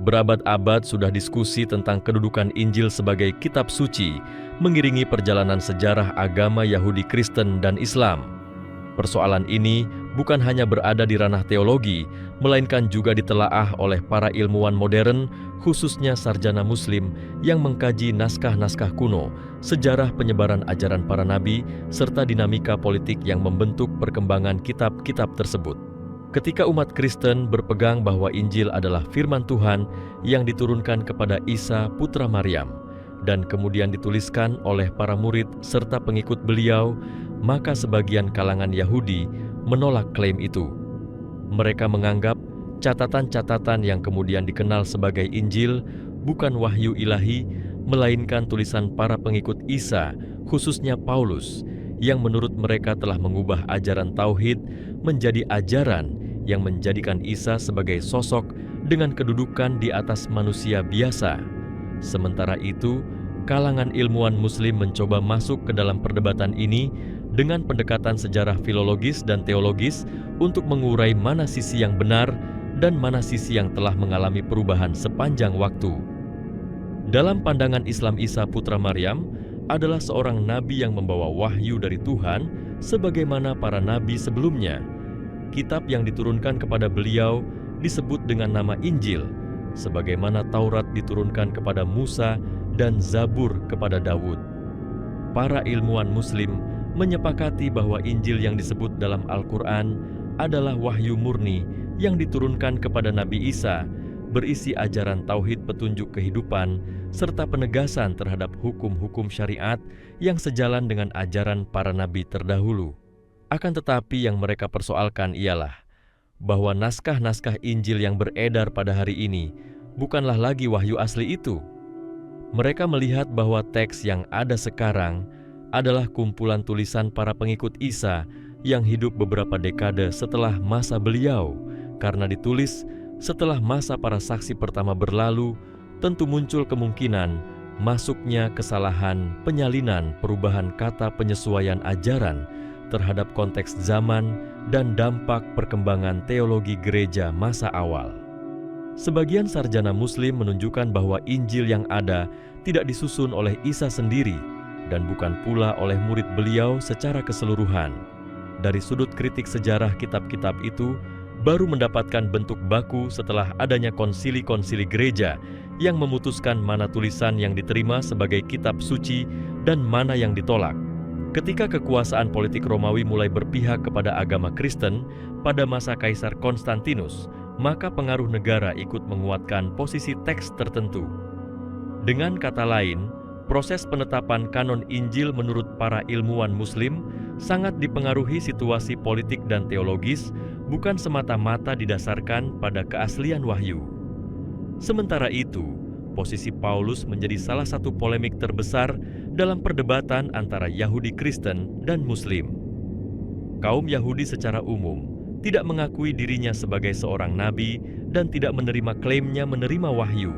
Berabad-abad sudah diskusi tentang kedudukan Injil sebagai kitab suci, mengiringi perjalanan sejarah agama Yahudi, Kristen, dan Islam. Persoalan ini bukan hanya berada di ranah teologi, melainkan juga ditelaah oleh para ilmuwan modern, khususnya sarjana Muslim yang mengkaji naskah-naskah kuno, sejarah penyebaran ajaran para nabi, serta dinamika politik yang membentuk perkembangan kitab-kitab tersebut. Ketika umat Kristen berpegang bahwa Injil adalah firman Tuhan yang diturunkan kepada Isa putra Maryam dan kemudian dituliskan oleh para murid serta pengikut beliau, maka sebagian kalangan Yahudi menolak klaim itu. Mereka menganggap catatan-catatan yang kemudian dikenal sebagai Injil bukan wahyu ilahi, melainkan tulisan para pengikut Isa, khususnya Paulus, yang menurut mereka telah mengubah ajaran tauhid menjadi ajaran yang menjadikan Isa sebagai sosok dengan kedudukan di atas manusia biasa. Sementara itu, kalangan ilmuwan Muslim mencoba masuk ke dalam perdebatan ini dengan pendekatan sejarah filologis dan teologis untuk mengurai mana sisi yang benar dan mana sisi yang telah mengalami perubahan sepanjang waktu. Dalam pandangan Islam, Isa putra Maryam adalah seorang nabi yang membawa wahyu dari Tuhan sebagaimana para nabi sebelumnya. Kitab yang diturunkan kepada beliau disebut dengan nama Injil, sebagaimana Taurat diturunkan kepada Musa dan Zabur kepada Daud. Para ilmuwan Muslim menyepakati bahwa Injil yang disebut dalam Al-Quran adalah wahyu murni yang diturunkan kepada Nabi Isa, berisi ajaran tauhid petunjuk kehidupan, serta penegasan terhadap hukum-hukum syariat yang sejalan dengan ajaran para nabi terdahulu. Akan tetapi yang mereka persoalkan ialah bahwa naskah-naskah Injil yang beredar pada hari ini bukanlah lagi wahyu asli itu. Mereka melihat bahwa teks yang ada sekarang adalah kumpulan tulisan para pengikut Isa yang hidup beberapa dekade setelah masa beliau. Karena ditulis setelah masa para saksi pertama berlalu, tentu muncul kemungkinan masuknya kesalahan, penyalinan, perubahan kata, penyesuaian ajaran terhadap konteks zaman dan dampak perkembangan teologi gereja masa awal. Sebagian sarjana Muslim menunjukkan bahwa Injil yang ada tidak disusun oleh Isa sendiri dan bukan pula oleh murid beliau secara keseluruhan. Dari sudut kritik sejarah, kitab-kitab itu baru mendapatkan bentuk baku setelah adanya konsili-konsili gereja yang memutuskan mana tulisan yang diterima sebagai kitab suci dan mana yang ditolak. Ketika kekuasaan politik Romawi mulai berpihak kepada agama Kristen pada masa Kaisar Konstantinus, maka pengaruh negara ikut menguatkan posisi teks tertentu. Dengan kata lain, proses penetapan kanon Injil menurut para ilmuwan Muslim sangat dipengaruhi situasi politik dan teologis, bukan semata-mata didasarkan pada keaslian wahyu. Sementara itu, posisi Paulus menjadi salah satu polemik terbesar dalam perdebatan antara Yahudi Kristen dan Muslim. Kaum Yahudi secara umum tidak mengakui dirinya sebagai seorang nabi dan tidak menerima klaimnya menerima wahyu.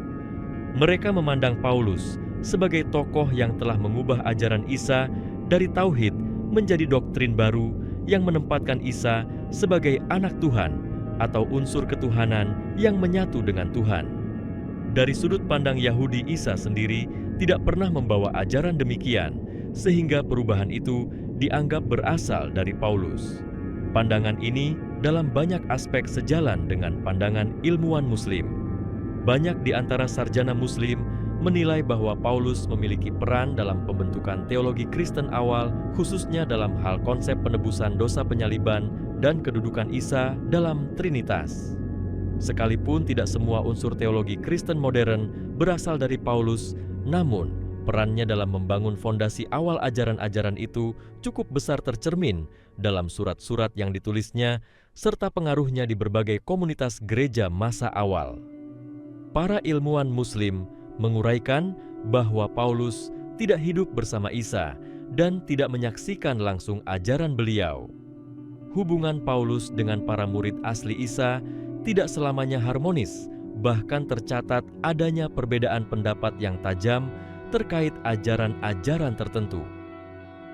Mereka memandang Paulus sebagai tokoh yang telah mengubah ajaran Isa dari tauhid menjadi doktrin baru yang menempatkan Isa sebagai anak Tuhan atau unsur ketuhanan yang menyatu dengan Tuhan. Dari sudut pandang Yahudi, Isa sendiri tidak pernah membawa ajaran demikian, sehingga perubahan itu dianggap berasal dari Paulus. Pandangan ini dalam banyak aspek sejalan dengan pandangan ilmuwan Muslim. Banyak di antara sarjana Muslim menilai bahwa Paulus memiliki peran dalam pembentukan teologi Kristen awal, khususnya dalam hal konsep penebusan dosa penyaliban dan kedudukan Isa dalam Trinitas. Sekalipun tidak semua unsur teologi Kristen modern berasal dari Paulus, namun perannya dalam membangun fondasi awal ajaran-ajaran itu cukup besar tercermin dalam surat-surat yang ditulisnya, serta pengaruhnya di berbagai komunitas gereja masa awal. Para ilmuwan Muslim menguraikan bahwa Paulus tidak hidup bersama Isa dan tidak menyaksikan langsung ajaran beliau. Hubungan Paulus dengan para murid asli Isa tidak selamanya harmonis, bahkan tercatat adanya perbedaan pendapat yang tajam terkait ajaran-ajaran tertentu.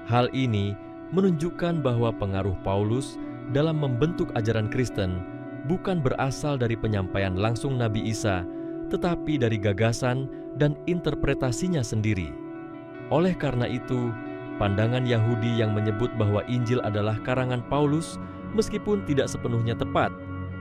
Hal ini menunjukkan bahwa pengaruh Paulus dalam membentuk ajaran Kristen bukan berasal dari penyampaian langsung Nabi Isa, tetapi dari gagasan dan interpretasinya sendiri. Oleh karena itu, pandangan Yahudi yang menyebut bahwa Injil adalah karangan Paulus meskipun tidak sepenuhnya tepat,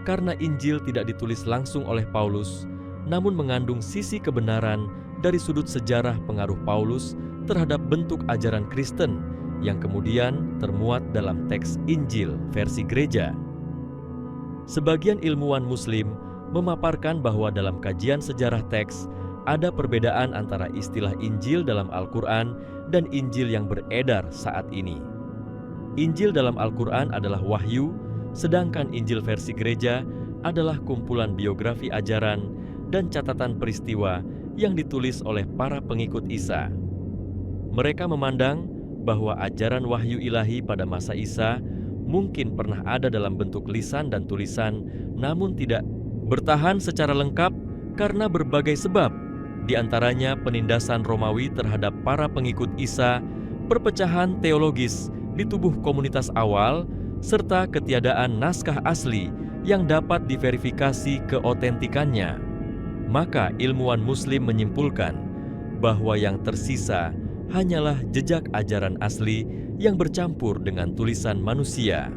karena Injil tidak ditulis langsung oleh Paulus, namun mengandung sisi kebenaran dari sudut sejarah pengaruh Paulus terhadap bentuk ajaran Kristen yang kemudian termuat dalam teks Injil versi gereja. Sebagian ilmuwan Muslim memaparkan bahwa dalam kajian sejarah teks ada perbedaan antara istilah Injil dalam Al-Quran dan Injil yang beredar saat ini. Injil dalam Al-Quran adalah wahyu, sedangkan Injil versi gereja adalah kumpulan biografi ajaran dan catatan peristiwa yang ditulis oleh para pengikut Isa. Mereka memandang bahwa ajaran wahyu ilahi pada masa Isa mungkin pernah ada dalam bentuk lisan dan tulisan, namun tidak bertahan secara lengkap karena berbagai sebab, di antaranya penindasan Romawi terhadap para pengikut Isa, perpecahan teologis di tubuh komunitas awal, serta ketiadaan naskah asli yang dapat diverifikasi keotentikannya. Maka ilmuwan Muslim menyimpulkan bahwa yang tersisa hanyalah jejak ajaran asli yang bercampur dengan tulisan manusia.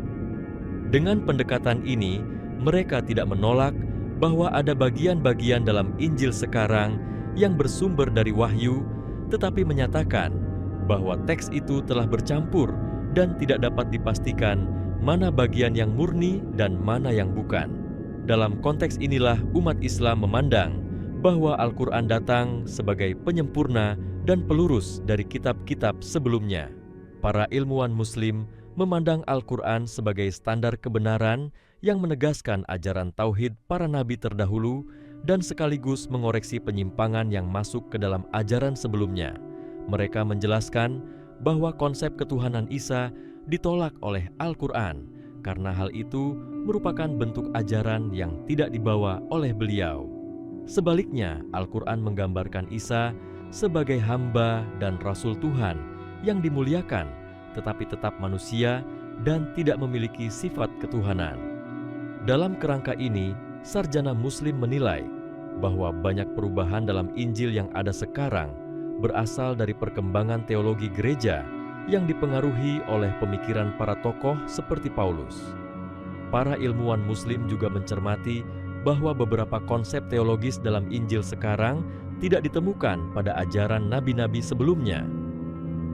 Dengan pendekatan ini, mereka tidak menolak bahwa ada bagian-bagian dalam Injil sekarang yang bersumber dari wahyu, tetapi menyatakan bahwa teks itu telah bercampur dan tidak dapat dipastikan mana bagian yang murni dan mana yang bukan. Dalam konteks inilah umat Islam memandang bahwa Al-Quran datang sebagai penyempurna dan pelurus dari kitab-kitab sebelumnya. Para ilmuwan Muslim memandang Al-Quran sebagai standar kebenaran yang menegaskan ajaran tauhid para nabi terdahulu dan sekaligus mengoreksi penyimpangan yang masuk ke dalam ajaran sebelumnya. Mereka menjelaskan bahwa konsep ketuhanan Isa ditolak oleh Al-Quran karena hal itu merupakan bentuk ajaran yang tidak dibawa oleh beliau. Sebaliknya, Al-Quran menggambarkan Isa sebagai hamba dan rasul Tuhan yang dimuliakan, tetapi tetap manusia dan tidak memiliki sifat ketuhanan. Dalam kerangka ini, sarjana Muslim menilai bahwa banyak perubahan dalam Injil yang ada sekarang berasal dari perkembangan teologi gereja yang dipengaruhi oleh pemikiran para tokoh seperti Paulus. Para ilmuwan Muslim juga mencermati bahwa beberapa konsep teologis dalam Injil sekarang tidak ditemukan pada ajaran nabi-nabi sebelumnya.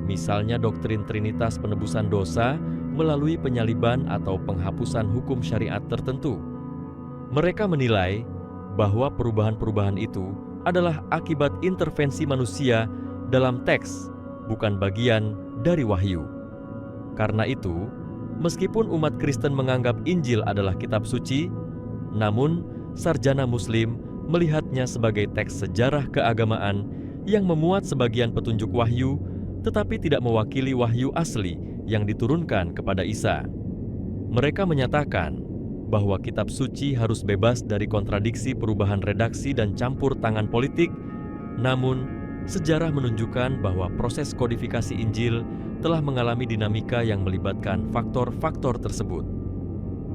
Misalnya doktrin Trinitas penebusan dosa melalui penyaliban atau penghapusan hukum syariat tertentu. Mereka menilai bahwa perubahan-perubahan itu adalah akibat intervensi manusia dalam teks, bukan bagian dari wahyu. Karena itu, meskipun umat Kristen menganggap Injil adalah kitab suci, namun sarjana Muslim melihatnya sebagai teks sejarah keagamaan yang memuat sebagian petunjuk wahyu, tetapi tidak mewakili wahyu asli yang diturunkan kepada Isa. Mereka menyatakan bahwa kitab suci harus bebas dari kontradiksi perubahan redaksi dan campur tangan politik, namun sejarah menunjukkan bahwa proses kodifikasi Injil telah mengalami dinamika yang melibatkan faktor-faktor tersebut.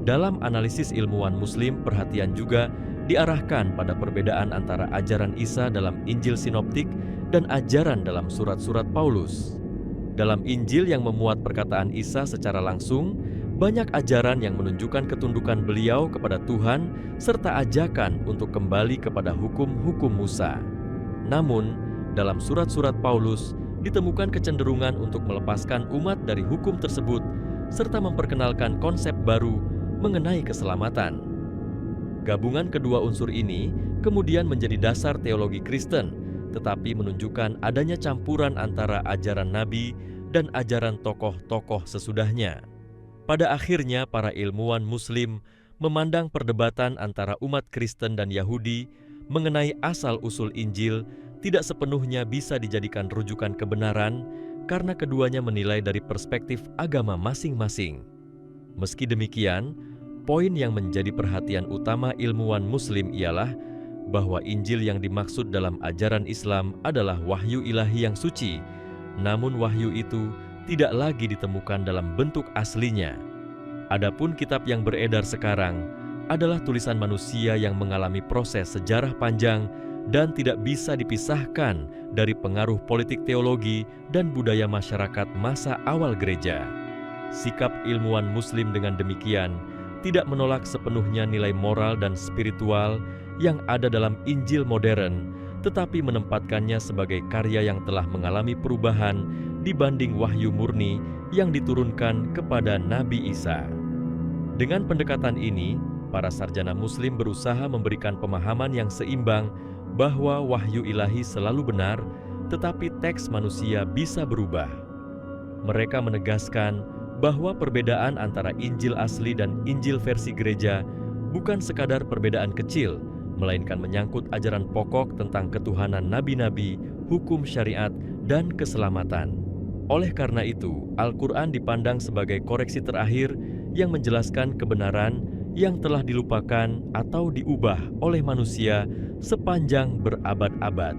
Dalam analisis ilmuwan Muslim, perhatian juga diarahkan pada perbedaan antara ajaran Isa dalam Injil sinoptik dan ajaran dalam surat-surat Paulus. Dalam Injil yang memuat perkataan Isa secara langsung, banyak ajaran yang menunjukkan ketundukan beliau kepada Tuhan serta ajakan untuk kembali kepada hukum-hukum Musa. Namun, dalam surat-surat Paulus ditemukan kecenderungan untuk melepaskan umat dari hukum tersebut serta memperkenalkan konsep baru mengenai keselamatan. Gabungan kedua unsur ini kemudian menjadi dasar teologi Kristen, tetapi menunjukkan adanya campuran antara ajaran nabi dan ajaran tokoh-tokoh sesudahnya. Pada akhirnya, para ilmuwan Muslim memandang perdebatan antara umat Kristen dan Yahudi mengenai asal-usul Injil tidak sepenuhnya bisa dijadikan rujukan kebenaran karena keduanya menilai dari perspektif agama masing-masing. Meski demikian, poin yang menjadi perhatian utama ilmuwan Muslim ialah bahwa Injil yang dimaksud dalam ajaran Islam adalah wahyu ilahi yang suci, namun wahyu itu tidak lagi ditemukan dalam bentuk aslinya. Adapun kitab yang beredar sekarang adalah tulisan manusia yang mengalami proses sejarah panjang dan tidak bisa dipisahkan dari pengaruh politik teologi dan budaya masyarakat masa awal gereja. Sikap ilmuwan Muslim dengan demikian tidak menolak sepenuhnya nilai moral dan spiritual yang ada dalam Injil modern, tetapi menempatkannya sebagai karya yang telah mengalami perubahan dibanding wahyu murni yang diturunkan kepada Nabi Isa. Dengan pendekatan ini, para sarjana Muslim berusaha memberikan pemahaman yang seimbang bahwa wahyu ilahi selalu benar, tetapi teks manusia bisa berubah. Mereka menegaskan bahwa perbedaan antara Injil asli dan Injil versi gereja bukan sekadar perbedaan kecil, melainkan menyangkut ajaran pokok tentang ketuhanan nabi-nabi, hukum syariat, dan keselamatan. Oleh karena itu, Al-Quran dipandang sebagai koreksi terakhir yang menjelaskan kebenaran yang telah dilupakan atau diubah oleh manusia sepanjang berabad-abad.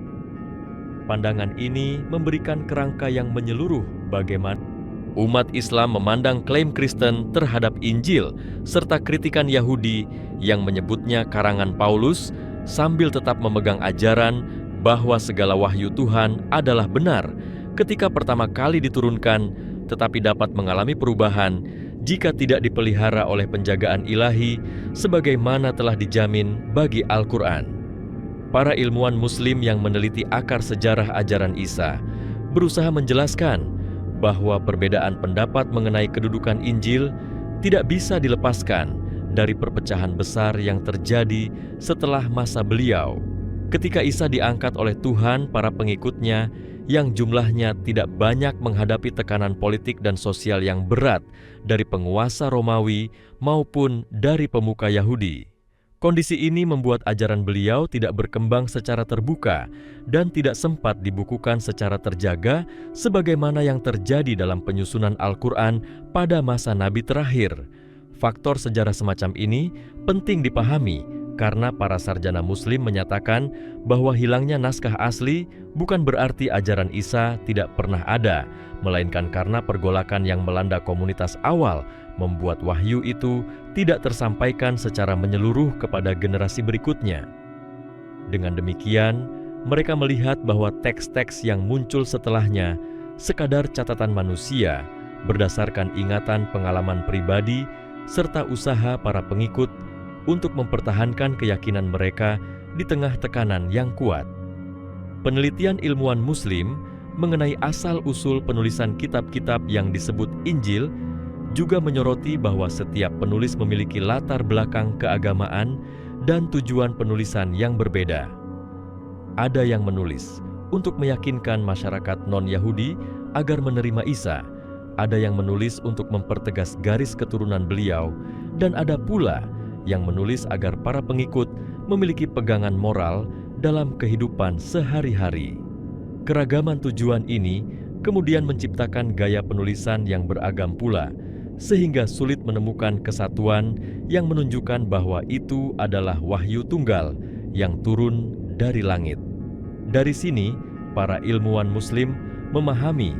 Pandangan ini memberikan kerangka yang menyeluruh bagaimana umat Islam memandang klaim Kristen terhadap Injil serta kritikan Yahudi yang menyebutnya karangan Paulus, sambil tetap memegang ajaran bahwa segala wahyu Tuhan adalah benar ketika pertama kali diturunkan, tetapi dapat mengalami perubahan jika tidak dipelihara oleh penjagaan ilahi sebagaimana telah dijamin bagi Al-Quran. Para ilmuwan Muslim yang meneliti akar sejarah ajaran Isa berusaha menjelaskan bahwa perbedaan pendapat mengenai kedudukan Injil tidak bisa dilepaskan dari perpecahan besar yang terjadi setelah masa beliau. Ketika Isa diangkat oleh Tuhan, para pengikutnya yang jumlahnya tidak banyak menghadapi tekanan politik dan sosial yang berat dari penguasa Romawi maupun dari pemuka Yahudi. Kondisi ini membuat ajaran beliau tidak berkembang secara terbuka dan tidak sempat dibukukan secara terjaga sebagaimana yang terjadi dalam penyusunan Al-Quran pada masa Nabi terakhir. Faktor sejarah semacam ini penting dipahami karena para sarjana Muslim menyatakan bahwa hilangnya naskah asli bukan berarti ajaran Isa tidak pernah ada, melainkan karena pergolakan yang melanda komunitas awal membuat wahyu itu tidak tersampaikan secara menyeluruh kepada generasi berikutnya. Dengan demikian, mereka melihat bahwa teks-teks yang muncul setelahnya sekadar catatan manusia berdasarkan ingatan pengalaman pribadi serta usaha para pengikut untuk mempertahankan keyakinan mereka di tengah tekanan yang kuat. Penelitian ilmuwan Muslim mengenai asal-usul penulisan kitab-kitab yang disebut Injil juga menyoroti bahwa setiap penulis memiliki latar belakang keagamaan dan tujuan penulisan yang berbeda. Ada yang menulis untuk meyakinkan masyarakat non-Yahudi agar menerima Isa, ada yang menulis untuk mempertegas garis keturunan beliau, dan ada pula yang menulis agar para pengikut memiliki pegangan moral dalam kehidupan sehari-hari. Keragaman tujuan ini kemudian menciptakan gaya penulisan yang beragam pula, sehingga sulit menemukan kesatuan yang menunjukkan bahwa itu adalah wahyu tunggal yang turun dari langit. Dari sini, para ilmuwan Muslim memahami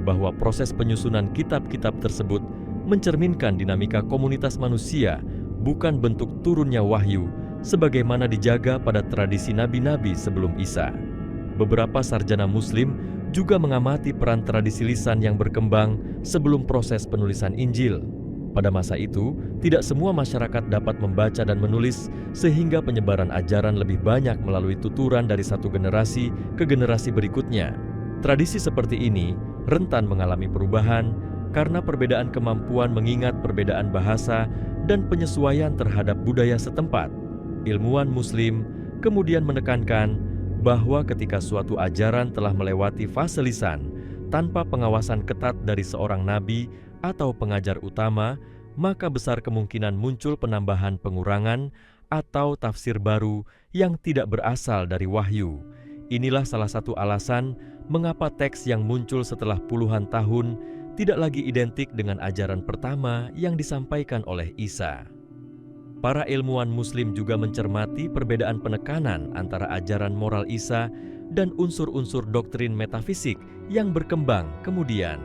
bahwa proses penyusunan kitab-kitab tersebut mencerminkan dinamika komunitas manusia, bukan bentuk turunnya wahyu sebagaimana dijaga pada tradisi nabi-nabi sebelum Isa. Beberapa sarjana Muslim juga mengamati peran tradisi lisan yang berkembang sebelum proses penulisan Injil. Pada masa itu, tidak semua masyarakat dapat membaca dan menulis, sehingga penyebaran ajaran lebih banyak melalui tuturan dari satu generasi ke generasi berikutnya. Tradisi seperti ini rentan mengalami perubahan karena perbedaan kemampuan mengingat perbedaan bahasa dan penyesuaian terhadap budaya setempat. Ilmuwan Muslim kemudian menekankan bahwa ketika suatu ajaran telah melewati fase lisan tanpa pengawasan ketat dari seorang nabi atau pengajar utama, maka besar kemungkinan muncul penambahan pengurangan atau tafsir baru yang tidak berasal dari wahyu. Inilah salah satu alasan mengapa teks yang muncul setelah puluhan tahun tidak lagi identik dengan ajaran pertama yang disampaikan oleh Isa. Para ilmuwan Muslim juga mencermati perbedaan penekanan antara ajaran moral Isa dan unsur-unsur doktrin metafisik yang berkembang kemudian.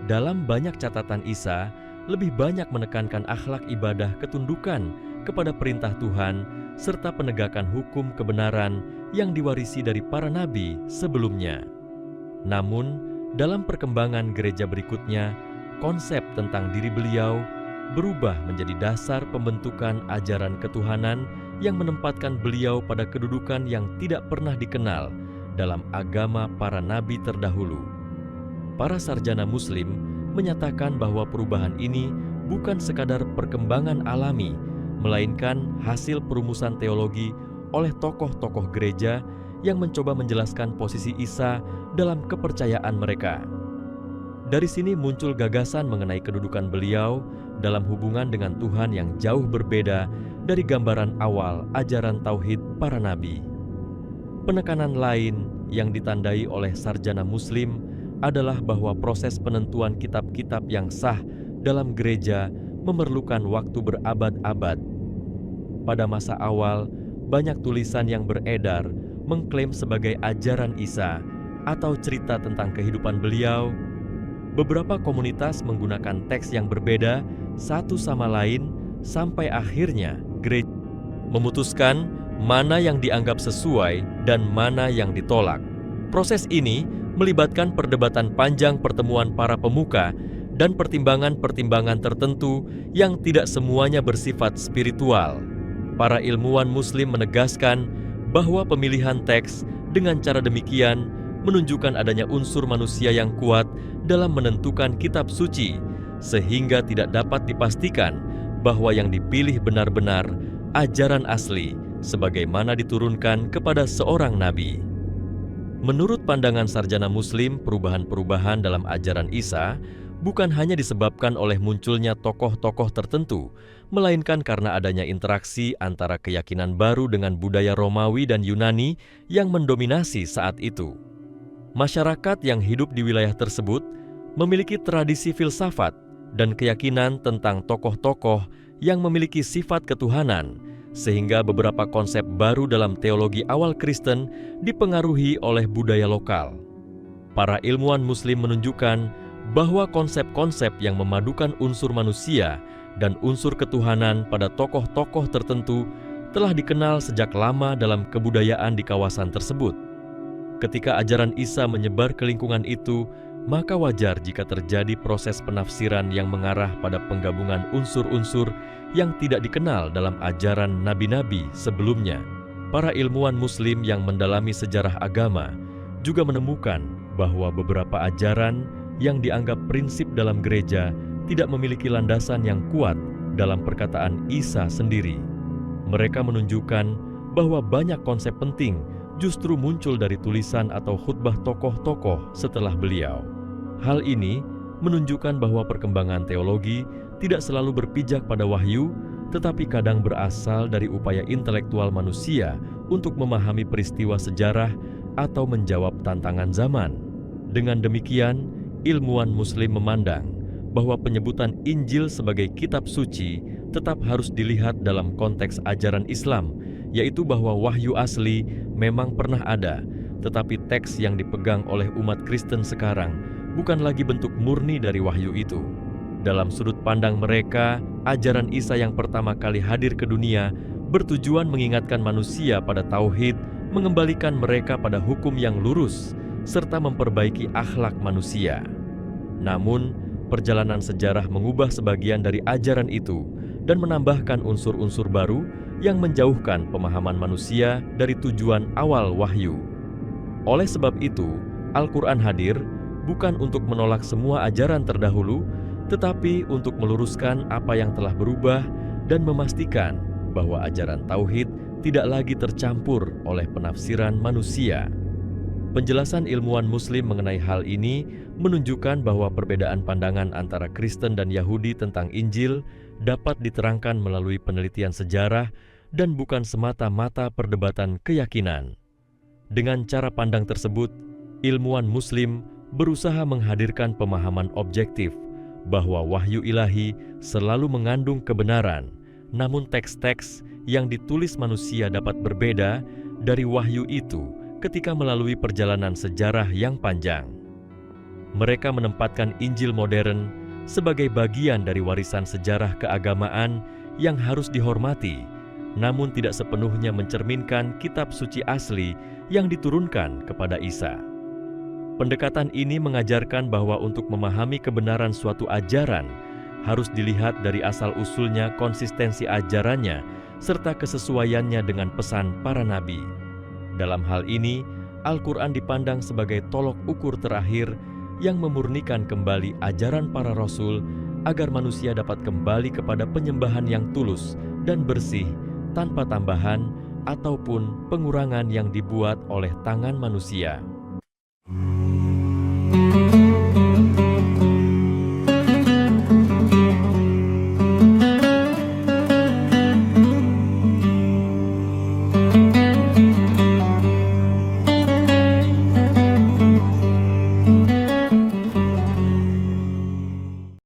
Dalam banyak catatan Isa, lebih banyak menekankan akhlak ibadah ketundukan kepada perintah Tuhan serta penegakan hukum kebenaran yang diwarisi dari para nabi sebelumnya. Namun, dalam perkembangan gereja berikutnya, konsep tentang diri beliau berubah menjadi dasar pembentukan ajaran ketuhanan yang menempatkan beliau pada kedudukan yang tidak pernah dikenal dalam agama para nabi terdahulu. Para sarjana Muslim menyatakan bahwa perubahan ini bukan sekadar perkembangan alami, melainkan hasil perumusan teologi oleh tokoh-tokoh gereja yang mencoba menjelaskan posisi Isa dalam kepercayaan mereka. Dari sini muncul gagasan mengenai kedudukan beliau dalam hubungan dengan Tuhan yang jauh berbeda dari gambaran awal ajaran tauhid para nabi. Penekanan lain yang ditandai oleh sarjana Muslim adalah bahwa proses penentuan kitab-kitab yang sah dalam gereja memerlukan waktu berabad-abad. Pada masa awal, banyak tulisan yang beredar mengklaim sebagai ajaran Isa atau cerita tentang kehidupan beliau. Beberapa komunitas menggunakan teks yang berbeda satu sama lain sampai akhirnya gereja memutuskan mana yang dianggap sesuai dan mana yang ditolak. Proses ini melibatkan perdebatan panjang pertemuan para pemuka dan pertimbangan-pertimbangan tertentu yang tidak semuanya bersifat spiritual. Para ilmuwan Muslim menegaskan bahwa pemilihan teks dengan cara demikian menunjukkan adanya unsur manusia yang kuat dalam menentukan kitab suci, sehingga tidak dapat dipastikan bahwa yang dipilih benar-benar ajaran asli sebagaimana diturunkan kepada seorang nabi. Menurut pandangan sarjana Muslim, perubahan-perubahan dalam ajaran Isa bukan hanya disebabkan oleh munculnya tokoh-tokoh tertentu, melainkan karena adanya interaksi antara keyakinan baru dengan budaya Romawi dan Yunani yang mendominasi saat itu. Masyarakat yang hidup di wilayah tersebut memiliki tradisi filsafat dan keyakinan tentang tokoh-tokoh yang memiliki sifat ketuhanan, sehingga beberapa konsep baru dalam teologi awal Kristen dipengaruhi oleh budaya lokal. Para ilmuwan Muslim menunjukkan bahwa konsep-konsep yang memadukan unsur manusia dan unsur ketuhanan pada tokoh-tokoh tertentu telah dikenal sejak lama dalam kebudayaan di kawasan tersebut. Ketika ajaran Isa menyebar ke lingkungan itu, maka wajar jika terjadi proses penafsiran yang mengarah pada penggabungan unsur-unsur yang tidak dikenal dalam ajaran nabi-nabi sebelumnya. Para ilmuwan Muslim yang mendalami sejarah agama juga menemukan bahwa beberapa ajaran yang dianggap prinsip dalam gereja tidak memiliki landasan yang kuat dalam perkataan Isa sendiri. Mereka menunjukkan bahwa banyak konsep penting justru muncul dari tulisan atau khutbah tokoh-tokoh setelah beliau. Hal ini menunjukkan bahwa perkembangan teologi tidak selalu berpijak pada wahyu, tetapi kadang berasal dari upaya intelektual manusia untuk memahami peristiwa sejarah atau menjawab tantangan zaman. Dengan demikian, ilmuwan Muslim memandang bahwa penyebutan Injil sebagai kitab suci tetap harus dilihat dalam konteks ajaran Islam, yaitu bahwa wahyu asli memang pernah ada, tetapi teks yang dipegang oleh umat Kristen sekarang bukan lagi bentuk murni dari wahyu itu. Dalam sudut pandang mereka, ajaran Isa yang pertama kali hadir ke dunia bertujuan mengingatkan manusia pada tauhid, mengembalikan mereka pada hukum yang lurus, serta memperbaiki akhlak manusia. Namun, perjalanan sejarah mengubah sebagian dari ajaran itu dan menambahkan unsur-unsur baru yang menjauhkan pemahaman manusia dari tujuan awal wahyu. Oleh sebab itu, Al-Quran hadir bukan untuk menolak semua ajaran terdahulu, tetapi untuk meluruskan apa yang telah berubah dan memastikan bahwa ajaran tauhid tidak lagi tercampur oleh penafsiran manusia. Penjelasan ilmuwan Muslim mengenai hal ini menunjukkan bahwa perbedaan pandangan antara Kristen dan Yahudi tentang Injil dapat diterangkan melalui penelitian sejarah dan bukan semata-mata perdebatan keyakinan. Dengan cara pandang tersebut, ilmuwan Muslim berusaha menghadirkan pemahaman objektif bahwa wahyu ilahi selalu mengandung kebenaran, namun teks-teks yang ditulis manusia dapat berbeda dari wahyu itu ketika melalui perjalanan sejarah yang panjang. Mereka menempatkan Injil modern sebagai bagian dari warisan sejarah keagamaan yang harus dihormati, namun tidak sepenuhnya mencerminkan kitab suci asli yang diturunkan kepada Isa. Pendekatan ini mengajarkan bahwa untuk memahami kebenaran suatu ajaran harus dilihat dari asal-usulnya, konsistensi ajarannya, serta kesesuaiannya dengan pesan para nabi. Dalam hal ini, Al-Quran dipandang sebagai tolok ukur terakhir yang memurnikan kembali ajaran para rasul agar manusia dapat kembali kepada penyembahan yang tulus dan bersih tanpa tambahan ataupun pengurangan yang dibuat oleh tangan manusia.